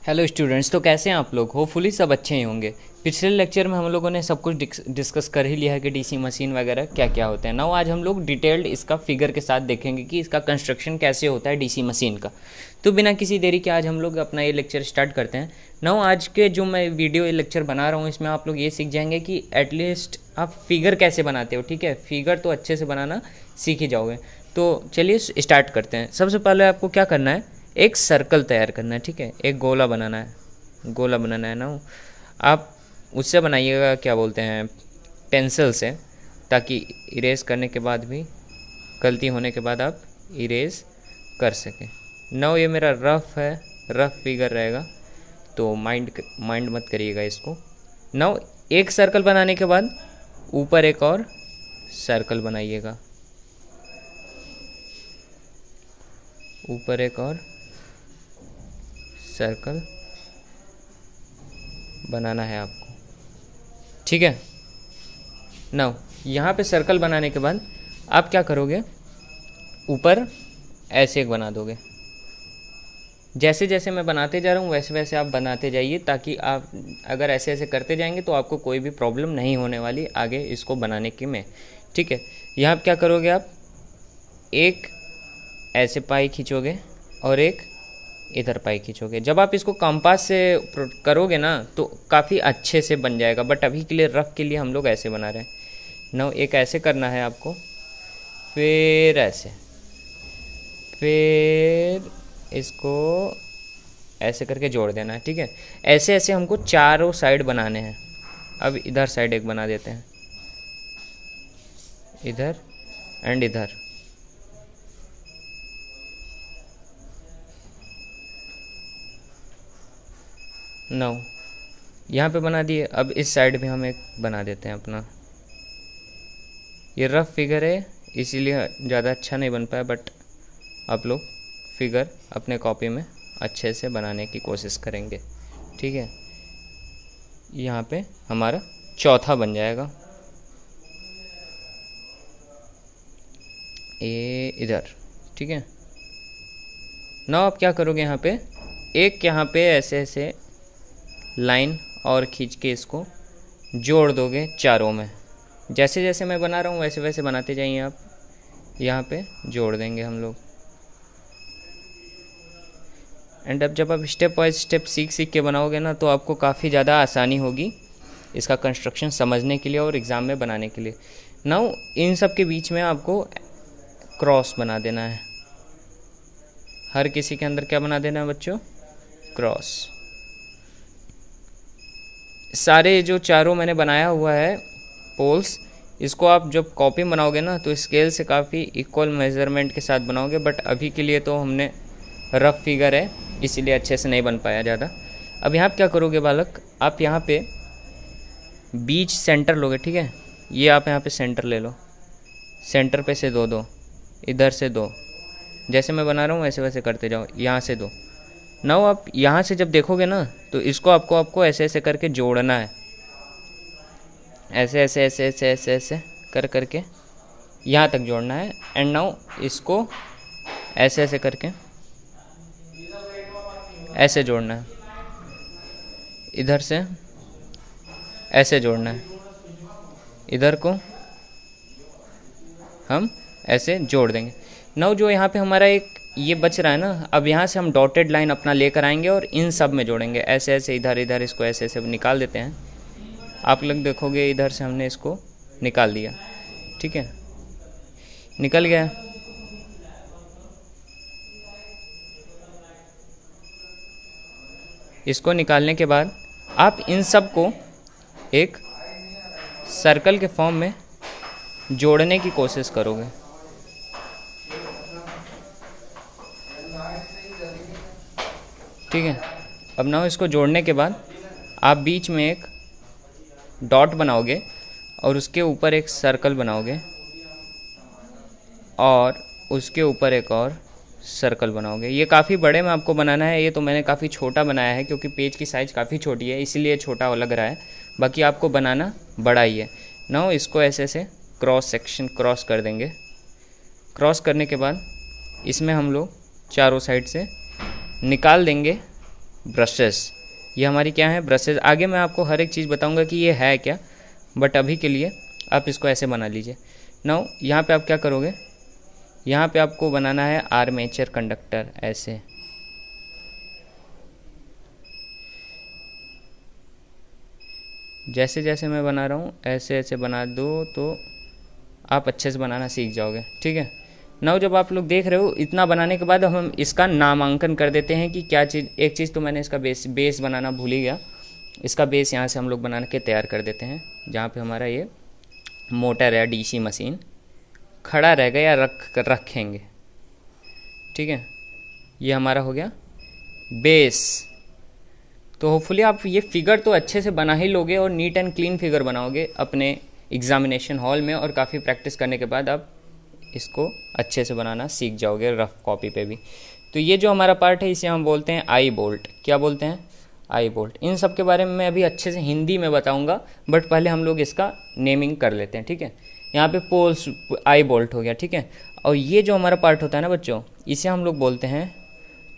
Hello students, तो कैसे हैं आप लोग। होपफुली सब अच्छे ही होंगे। पिछले लेक्चर में हम लोगों ने सब कुछ डिस्कस कर ही लिया है कि डीसी मशीन वगैरह क्या क्या होते हैं। नाउ आज हम लोग डिटेल्ड इसका फिगर के साथ देखेंगे कि इसका कंस्ट्रक्शन कैसे होता है डीसी मशीन का। तो बिना किसी देरी के आज हम लोग अपना ये लेक्चर स्टार्ट करते हैं। नाउ आज के जो मैं वीडियो ये लेक्चर बना रहा हूँ इसमें आप लोग ये सीख जाएंगे कि एटलीस्ट आप फिगर कैसे बनाते हो। ठीक है, फिगर तो अच्छे से बनाना सीख ही जाओगे। तो चलिए स्टार्ट करते हैं। सबसे पहले आपको क्या करना है, एक सर्कल तैयार करना है। ठीक है, एक गोला बनाना है, गोला बनाना है ना। आप उससे बनाइएगा, क्या बोलते हैं, पेंसिल से, ताकि इरेज करने के बाद भी, गलती होने के बाद आप इरेज कर सकें। नाउ ये मेरा रफ है, रफ फिगर रहेगा, तो माइंड मत करिएगा इसको। नाउ एक सर्कल बनाने के बाद ऊपर एक और सर्कल बनाइएगा, ऊपर एक और सर्कल बनाना है आपको। ठीक है, नाउ यहाँ पे सर्कल बनाने के बाद आप क्या करोगे, ऊपर ऐसे एक बना दोगे। जैसे जैसे मैं बनाते जा रहा हूँ वैसे वैसे आप बनाते जाइए, ताकि आप अगर ऐसे ऐसे करते जाएंगे तो आपको कोई भी प्रॉब्लम नहीं होने वाली आगे इसको बनाने की में। ठीक है, यहाँ क्या करोगे, आप एक ऐसे पाई खींचोगे और एक इधर पाई खींचोगे। जब आप इसको कंपास से करोगे ना तो काफ़ी अच्छे से बन जाएगा, बट अभी के लिए रफ के लिए हम लोग ऐसे बना रहे हैं। नाउ एक ऐसे करना है आपको, फिर ऐसे, फिर इसको ऐसे करके जोड़ देना है। ठीक है, ऐसे ऐसे हमको चारों साइड बनाने हैं। अब इधर साइड एक बना देते हैं, इधर एंड इधर। नाउ यहाँ पे बना दिए। अब इस साइड भी हम एक बना देते हैं अपना। ये रफ फिगर है इसीलिए ज़्यादा अच्छा नहीं बन पाया, बट आप लोग फिगर अपने कॉपी में अच्छे से बनाने की कोशिश करेंगे। ठीक है, यहाँ पे हमारा चौथा बन जाएगा, ये इधर। ठीक है, नाउ आप क्या करोगे, यहाँ पे एक, यहाँ पे ऐसे ऐसे लाइन और खींच के इसको जोड़ दोगे चारों में। जैसे जैसे मैं बना रहा हूँ वैसे वैसे बनाते जाइए आप। यहाँ पे जोड़ देंगे हम लोग। एंड अब जब आप स्टेप बाय स्टेप सीख सीख के बनाओगे ना तो आपको काफ़ी ज़्यादा आसानी होगी इसका कंस्ट्रक्शन समझने के लिए और एग्ज़ाम में बनाने के लिए। नाउ इन सब के बीच में आपको क्रॉस बना देना है। हर किसी के अंदर क्या बना देना है बच्चों, क्रॉस। सारे जो चारों मैंने बनाया हुआ है पोल्स, इसको आप जब कॉपी बनाओगे ना तो स्केल से काफ़ी इक्वल मेज़रमेंट के साथ बनाओगे, बट अभी के लिए तो हमने रफ फिगर है इसीलिए अच्छे से नहीं बन पाया ज़्यादा। अब यहाँ क्या करोगे बालक, आप यहाँ पे बीच सेंटर लोगे। ठीक है, ये आप यहाँ पे सेंटर ले लो, सेंटर पे से दो, इधर से दो, जैसे मैं बना रहा हूँ वैसे वैसे करते जाओ, यहाँ से दो। नाउ आप यहाँ से जब देखोगे ना तो इसको आपको ऐसे ऐसे करके जोड़ना है, ऐसे ऐसे ऐसे ऐसे ऐसे ऐसे कर करके यहाँ तक जोड़ना है। एंड नाउ इसको ऐसे ऐसे करके ऐसे जोड़ना है, इधर से ऐसे जोड़ना है, इधर को हम ऐसे जोड़ देंगे। नाउ जो यहाँ पे हमारा एक ये बच रहा है ना, अब यहाँ से हम डॉटेड लाइन अपना लेकर आएंगे और इन सब में जोड़ेंगे, ऐसे ऐसे इधर इधर। इसको ऐसे ऐसे निकाल देते हैं। आप लोग देखोगे इधर से हमने इसको निकाल दिया। ठीक है, निकल गया। इसको निकालने के बाद आप इन सब को एक सर्कल के फॉर्म में जोड़ने की कोशिश करोगे। ठीक है, अब ना इसको जोड़ने के बाद आप बीच में एक डॉट बनाओगे और उसके ऊपर एक सर्कल बनाओगे और उसके ऊपर एक और सर्कल बनाओगे। ये काफ़ी बड़े में आपको बनाना है, ये तो मैंने काफ़ी छोटा बनाया है क्योंकि पेज की साइज़ काफ़ी छोटी है इसीलिए छोटा लग रहा है, बाकी आपको बनाना बड़ा ही है। नाउ इसको ऐसे ऐसे क्रॉस सेक्शन क्रॉस कर देंगे। क्रॉस करने के बाद इसमें हम लोग चारों साइड से निकाल देंगे ब्रशेस, ये हमारी क्या है, ब्रशेस। आगे मैं आपको हर एक चीज़ बताऊंगा कि ये है क्या, बट अभी के लिए आप इसको ऐसे बना लीजिए। नाउ यहाँ पे आप क्या करोगे, यहाँ पे आपको बनाना है आर्मेचर कंडक्टर, ऐसे। जैसे जैसे मैं बना रहा हूँ ऐसे ऐसे बना दो तो आप अच्छे से बनाना सीख जाओगे, ठीक है। नाउ जब आप लोग देख रहे हो इतना बनाने के बाद हम इसका नामांकन कर देते हैं कि क्या चीज़। एक चीज़ तो मैंने इसका बेस बनाना भूल ही गया। इसका बेस यहाँ से हम लोग बना के तैयार कर देते हैं, जहाँ पे हमारा ये मोटर या डीसी मशीन खड़ा रहेगा या रखेंगे, ठीक है। ये हमारा हो गया बेस। तो होपफुली आप ये फिगर तो अच्छे से बना ही लोगे और नीट एंड क्लीन फिगर बनाओगे अपने एग्जामिनेशन हॉल में, और काफ़ी प्रैक्टिस करने के बाद आप इसको अच्छे से बनाना सीख जाओगे रफ कॉपी पे भी। तो ये जो हमारा पार्ट है इसे हम बोलते हैं आई बोल्ट। क्या बोलते हैं, आई बोल्ट। इन सब के बारे में मैं अभी अच्छे से हिंदी में बताऊंगा, बट पहले हम लोग इसका नेमिंग कर लेते हैं, ठीक है। यहाँ पे पोल्स आई बोल्ट हो गया, ठीक है। और ये जो हमारा पार्ट होता है ना बच्चों, इसे हम लोग बोलते हैं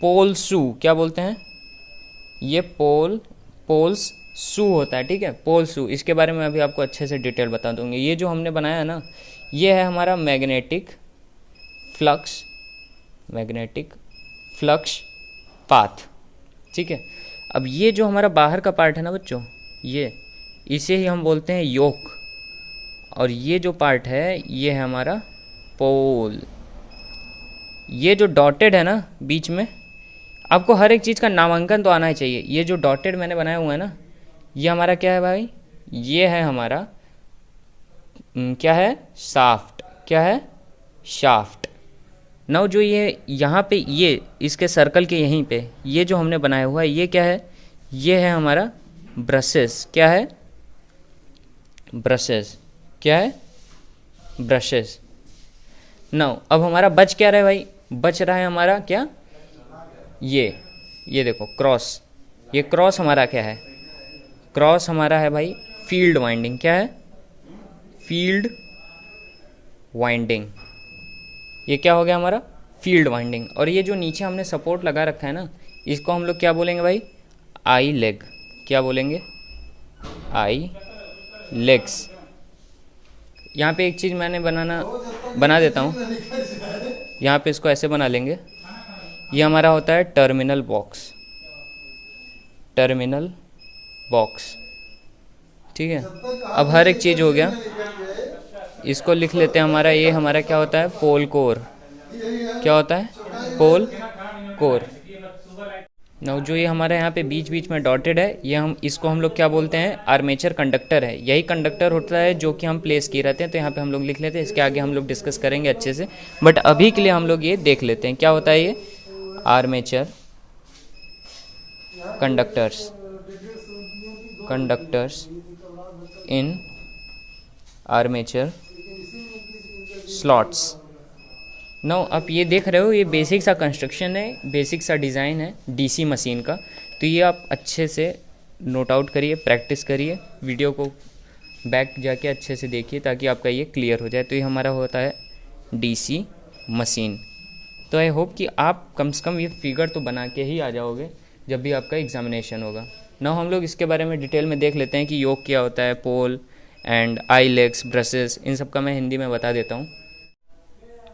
पोल शू। क्या बोलते हैं, ये पोल्स शू होता है, ठीक है, पोल शू। इसके बारे में अभी आपको अच्छे से डिटेल बता दूंगी। ये जो हमने बनाया है ना, ये है हमारा मैग्नेटिक फ्लक्स पाथ, ठीक है। अब ये जो हमारा बाहर का पार्ट है ना बच्चों, ये इसे ही हम बोलते हैं योक, और ये जो पार्ट है ये है हमारा पोल। ये जो डॉटेड है ना बीच में, आपको हर एक चीज़ का नामांकन तो आना ही चाहिए। ये जो डॉटेड मैंने बनाया हुआ है ना, ये हमारा क्या है भाई, ये है हमारा क्या है, शाफ्ट। क्या है, शाफ्ट। नाउ जो ये यहाँ पे ये इसके सर्कल के यहीं पे ये जो हमने बनाया हुआ है, ये क्या है, ये है हमारा ब्रशेस। क्या है, ब्रशेस। क्या है, ब्रशेस। नाउ अब हमारा बच क्या रहा है भाई, बच रहा है हमारा क्या, ये देखो क्रॉस। ये क्रॉस हमारा क्या है, क्रॉस हमारा है भाई फील्ड वाइंडिंग। क्या है, फील्ड वाइंडिंग। ये क्या हो गया हमारा, फील्ड वाइंडिंग। और ये जो नीचे हमने सपोर्ट लगा रखा है ना, इसको हम लोग क्या बोलेंगे भाई, आई लेग। क्या बोलेंगे, आई लेग्स। यहाँ पे एक चीज़ मैंने बना देता हूँ। यहाँ पे इसको ऐसे बना लेंगे। ये हमारा होता है टर्मिनल बॉक्स, टर्मिनल बॉक्स, ठीक है। अब हर एक चीज़ हो गया, इसको लिख लेते हैं। हमारा ये हमारा क्या होता है, पोल कोर। क्या होता है, पोल कोर। नाउ जो ये हमारा यहाँ पे बीच बीच में डॉटेड है, ये इसको हम लोग क्या बोलते हैं, आर्मेचर कंडक्टर है। यही कंडक्टर होता है जो कि हम प्लेस किए रहते हैं। तो यहाँ पे हम लोग लिख लेते हैं, इसके आगे हम लोग डिस्कस करेंगे अच्छे से, बट अभी के लिए हम लोग ये देख लेते हैं क्या होता है ये आर्मेचर कंडक्टर्स इन आर्मेचर स्लॉट्स। नाउ आप ये देख रहे हो, ये बेसिक सा कंस्ट्रक्शन है, बेसिक सा डिज़ाइन है डीसी मशीन का। तो ये आप अच्छे से नोट आउट करिए, प्रैक्टिस करिए, वीडियो को बैक जाके अच्छे से देखिए ताकि आपका ये क्लियर हो जाए। तो ये हमारा होता है डीसी मशीन। तो आई होप कि आप कम से कम ये फिगर तो बना के ही आ जाओगे जब भी आपका एग्जामिनेशन होगा। नाउ हम लोग इसके बारे में डिटेल में देख लेते हैं कि योग क्या होता है, pole and eye legs, brushes, इन सब का मैं हिंदी में बता देता हूँ।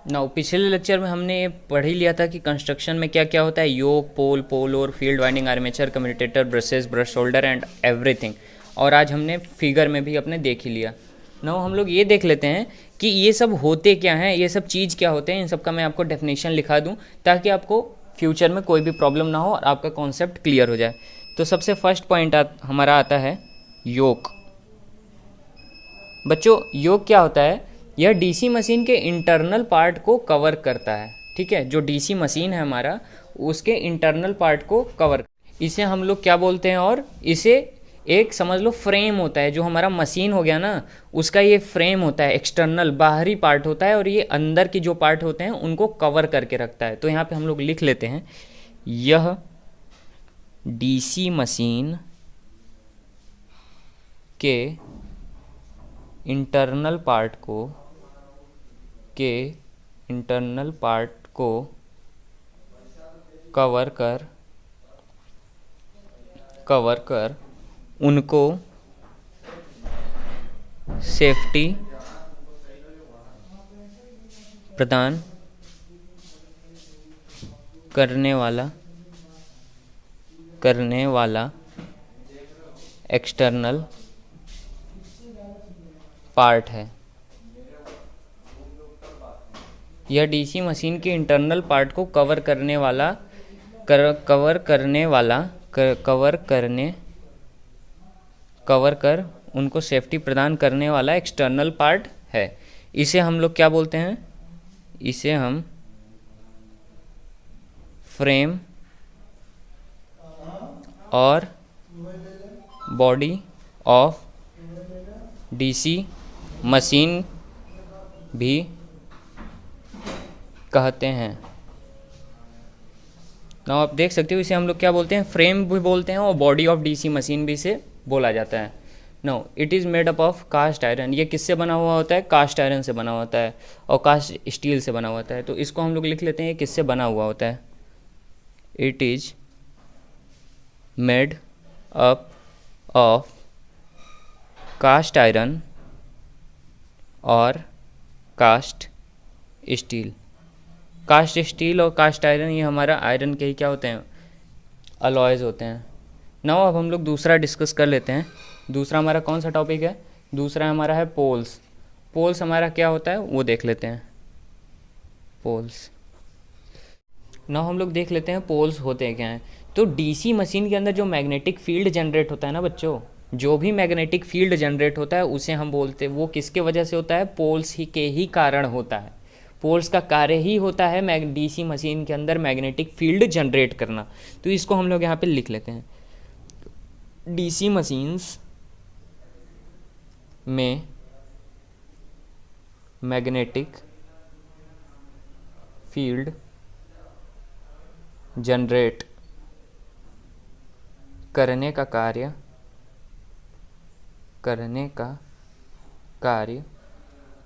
नाउ पिछले लेक्चर में हमने ये पढ़ ही लिया था कि कंस्ट्रक्शन में क्या क्या होता है, योग, पोल और field winding, armature, commutator, brushes, brush holder and everything. और आज हमने फिगर में भी अपने देख ही लिया। नाउ हम लोग ये देख लेते हैं कि ये सब होते क्या हैं, ये सब चीज़ क्या होते हैं। इन सब का मैं आपको डेफिनेशन लिखा दूँ ताकि आपको फ्यूचर में कोई भी प्रॉब्लम ना हो और आपका कॉन्सेप्ट क्लियर हो जाए। तो सबसे फर्स्ट पॉइंट हमारा आता है योक। बच्चों योक क्या होता है, यह डीसी मशीन के इंटरनल पार्ट को कवर करता है, ठीक है। जो डीसी मशीन है हमारा, उसके इंटरनल पार्ट को कवर, इसे हम लोग क्या बोलते हैं, और इसे एक समझ लो फ्रेम होता है। जो हमारा मशीन हो गया ना, उसका ये फ्रेम होता है, एक्सटर्नल बाहरी पार्ट होता है, और ये अंदर की जो पार्ट होते हैं उनको कवर करके रखता है। तो यहाँ पे हम लोग लिख लेते हैं, यह डीसी मशीन के इंटरनल पार्ट को कवर कर कवर कर उनको सेफ्टी प्रदान करने वाला एक्सटर्नल पार्ट है। यह डीसी मशीन के इंटरनल पार्ट को कवर कर उनको सेफ्टी प्रदान करने वाला एक्सटर्नल पार्ट है। इसे हम लोग क्या बोलते हैं? इसे हम फ्रेम और बॉडी ऑफ डीसी मशीन भी कहते हैं। नाउ आप देख सकते हो, इसे हम लोग क्या बोलते हैं? फ्रेम भी बोलते हैं और बॉडी ऑफ डीसी मशीन भी इसे बोला जाता है। Now it is made up of cast iron. ये किससे बना हुआ होता है? कास्ट आयरन से बना होता है और कास्ट स्टील से बना होता है। तो इसको हम लोग लिख लेते हैं, ये किससे बना हुआ होता है? It is made up of cast iron और कास्ट स्टील। कास्ट स्टील और कास्ट आयरन ये हमारा आयरन के ही क्या होते हैं? अलॉयज होते हैं। नाउ अब हम लोग दूसरा डिस्कस कर लेते हैं। दूसरा हमारा कौन सा टॉपिक है? दूसरा हमारा है पोल्स। पोल्स हमारा क्या होता है वो देख लेते हैं। पोल्स नाउ हम लोग देख लेते हैं पोल्स होते क्या हैं। तो डीसी मशीन के अंदर जो मैग्नेटिक फील्ड जनरेट होता है ना बच्चों, जो भी मैग्नेटिक फील्ड जनरेट होता है उसे हम बोलते हैं, वो किसके वजह से होता है? पोल्स ही के ही कारण होता है। पोल्स का कार्य ही होता है डीसी मशीन के अंदर मैग्नेटिक फील्ड जनरेट करना। तो इसको हम लोग यहाँ पे लिख लेते हैं। डीसी मशीन्स में मैग्नेटिक फील्ड जनरेट करने का कार्य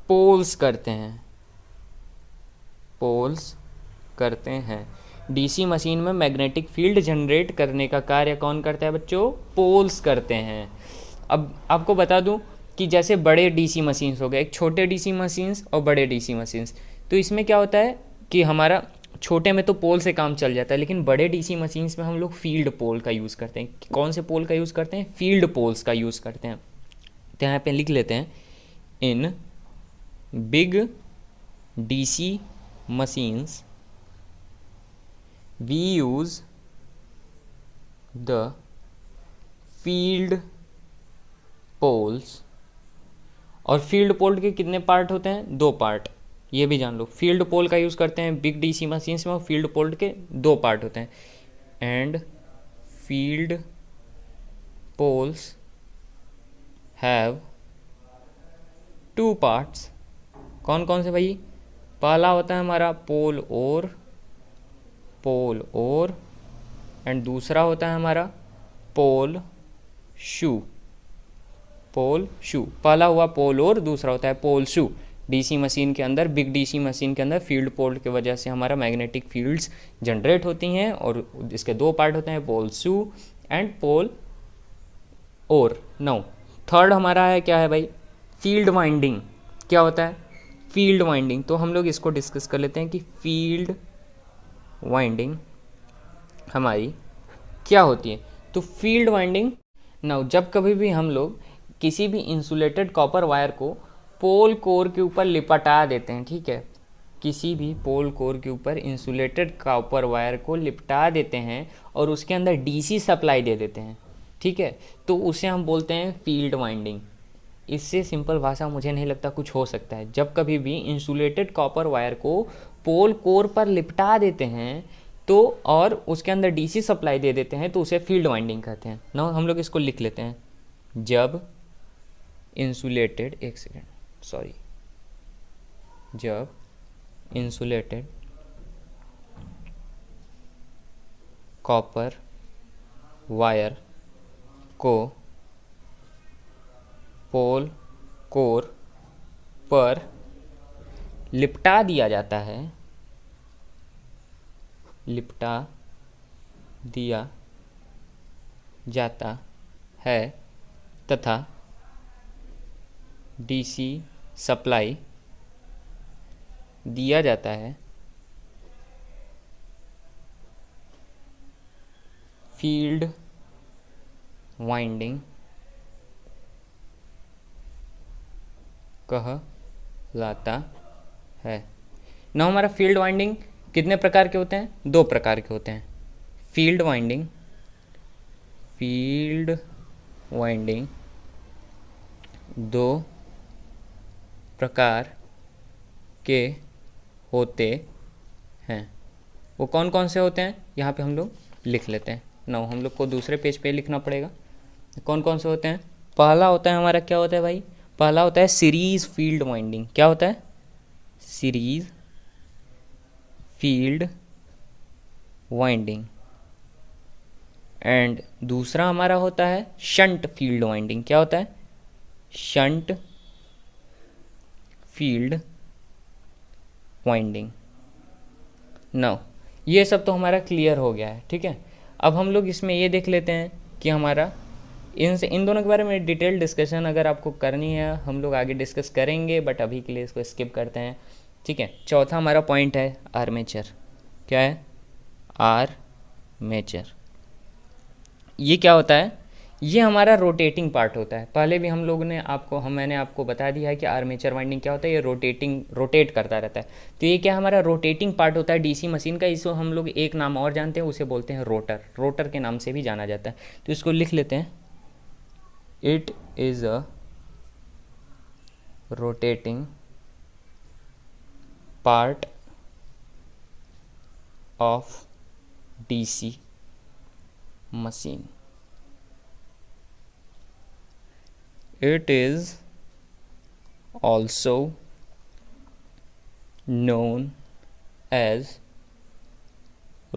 पोल्स करते हैं। डीसी मशीन में मैग्नेटिक फील्ड जनरेट करने का कार्य कौन करता है बच्चों? पोल्स करते हैं। अब आपको बता दूं कि जैसे बड़े डीसी मशीन्स हो गए, एक छोटे डीसी मशीन्स और बड़े डीसी मशीन्स। तो इसमें क्या होता है कि हमारा छोटे में तो पोल से काम चल जाता है, लेकिन बड़े डीसी मशीन्स में हम लोग फील्ड पोल का यूज़ करते हैं। कौन से पोल का यूज़ करते हैं? फील्ड पोल्स का यूज़ करते हैं। तो यहाँ पे लिख लेते हैं, in big DC machines we use the field poles. और फील्ड पोल के कितने पार्ट होते हैं? 2 पार्ट। ये भी जान लो, फील्ड पोल का यूज़ करते हैं बिग डीसी मशीन्स में और फील्ड पोल के 2 पार्ट होते हैं। And field poles have 2 parts. कौन कौन से भाई? पहला होता है हमारा पोल और एंड दूसरा होता है हमारा पोल शू। पहला हुआ पोल और, दूसरा होता है पोल शू। डीसी मशीन के अंदर, बिग डीसी मशीन के अंदर फील्ड पोल की वजह से हमारा मैग्नेटिक फील्ड्स जनरेट होती हैं और इसके 2 पार्ट होते हैं, पोल शू एंड पोल और। नाउ थर्ड हमारा है क्या है भाई? Field winding. क्या होता है? Field winding. तो हम लोग इसको डिस्कस कर लेते हैं कि फील्ड वाइंडिंग हमारी क्या होती है। तो फील्ड वाइंडिंग, नाउ जब कभी भी हम लोग किसी भी इंसुलेटेड कॉपर वायर को पोल कोर के ऊपर लिपटा देते हैं, ठीक है, किसी भी पोल कोर के ऊपर इंसुलेटेड कॉपर वायर को लिपटा देते हैं और उसके अंदर डीसी सप्लाई दे देते हैं, ठीक है, तो उसे हम बोलते हैं फील्ड वाइंडिंग। इससे सिंपल भाषा मुझे नहीं लगता कुछ हो सकता है। जब कभी भी इंसुलेटेड कॉपर वायर को पोल कोर पर लिपटा देते हैं तो और उसके अंदर डीसी सप्लाई दे देते हैं तो उसे फील्ड वाइंडिंग कहते हैं ना। हम लोग इसको लिख लेते हैं, जब इंसुलेटेड कॉपर वायर को पोल कोर पर लिपटा दिया जाता जाता है तथा डीसी सप्लाई दिया जाता है फील्ड वाइंडिंग कहलाता है। ना हमारा फील्ड वाइंडिंग कितने प्रकार के होते हैं? 2 प्रकार के होते हैं। फील्ड वाइंडिंग 2 प्रकार के होते हैं। वो कौन कौन से होते हैं यहाँ पे हम लोग लिख लेते हैं। ना हम लोग को दूसरे पेज पे लिखना पड़ेगा कौन कौन से होते हैं। पहला होता है हमारा, क्या होता है भाई? पहला होता है सीरीज फील्ड वाइंडिंग। क्या होता है? Series field winding. एंड दूसरा हमारा होता है शंट फील्ड वाइंडिंग। क्या होता है? Shunt field winding. नाउ ये सब तो हमारा क्लियर हो गया है, ठीक है। अब हम लोग इसमें ये देख लेते हैं कि हमारा इन दोनों के बारे में डिटेल डिस्कशन अगर आपको करनी है हम लोग आगे डिस्कस करेंगे, बट अभी के लिए इसको स्किप करते हैं, ठीक है। चौथा हमारा पॉइंट है आर्मेचर। क्या है? आर्मेचर। ये क्या होता है? ये हमारा रोटेटिंग पार्ट होता है। पहले भी हम लोग ने मैंने आपको बता दिया है कि आर्मेचर वाइंडिंग क्या होता है। ये रोटेट करता रहता है। तो ये क्या हमारा रोटेटिंग पार्ट होता है डीसी मशीन का। इसको हम लोग एक नाम और जानते हैं, उसे बोलते हैं रोटर के नाम से भी जाना जाता है। तो इसको लिख लेते हैं। It is a rotating part of DC machine. It is also known as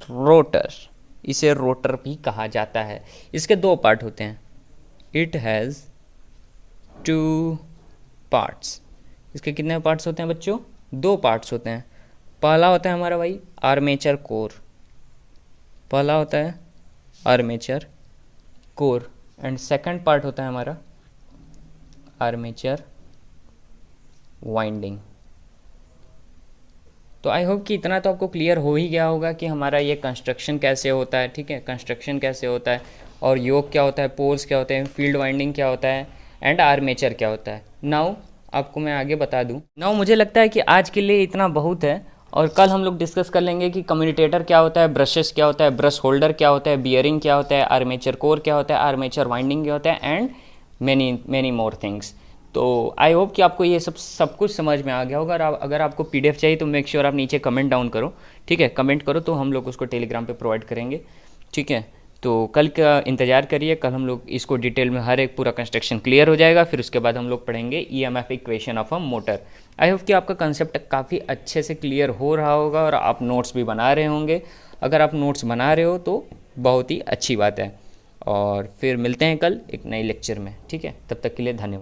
rotor। इसे रोटर भी कहा जाता है। इसके 2 पार्ट होते हैं। It has 2 parts। इसके कितने पार्ट्स होते हैं बच्चों? 2 पार्ट्स होते हैं। पहला होता है हमारा भाई आर्मेचर कोर। पहला होता है armature core and second part होता है हमारा आर्मेचर वाइंडिंग। तो आई होप कि इतना तो आपको क्लियर हो ही गया होगा कि हमारा ये कंस्ट्रक्शन कैसे होता है, ठीक है। कंस्ट्रक्शन कैसे होता है और योक क्या होता है, पोल्स क्या होते हैं, फील्ड वाइंडिंग क्या होता है एंड आर्मेचर क्या होता है। नाउ आपको मैं आगे बता दूं। नाउ मुझे लगता है कि आज के लिए इतना बहुत है और कल हम लोग डिस्कस कर लेंगे कि कम्यूटेटर क्या होता है, ब्रशेस क्या होता है, ब्रश होल्डर क्या होता है, बियरिंग क्या होता है, आर्मेचर कोर क्या होता है, आर्मेचर वाइंडिंग क्या होता है एंड मैनी मोर थिंग्स। तो आई होप कि आपको ये सब कुछ समझ में आ गया होगा। और अगर आपको पीडीएफ चाहिए तो मेक श्योर आप नीचे कमेंट डाउन करो, ठीक है। कमेंट करो तो हम लोग उसको टेलीग्राम पे प्रोवाइड करेंगे, ठीक है। तो कल का इंतज़ार करिए। कल हम लोग इसको डिटेल में हर एक पूरा कंस्ट्रक्शन क्लियर हो जाएगा। फिर उसके बाद हम लोग पढ़ेंगे EMF equation of a motor. I hope कि आपका कंसेप्ट काफ़ी अच्छे से क्लियर हो रहा होगा और आप नोट्स भी बना रहे होंगे। अगर आप नोट्स बना रहे हो तो बहुत ही अच्छी बात है। और फिर मिलते हैं कल एक नई लेक्चर में, ठीक है। तब तक के लिए धन्यवाद।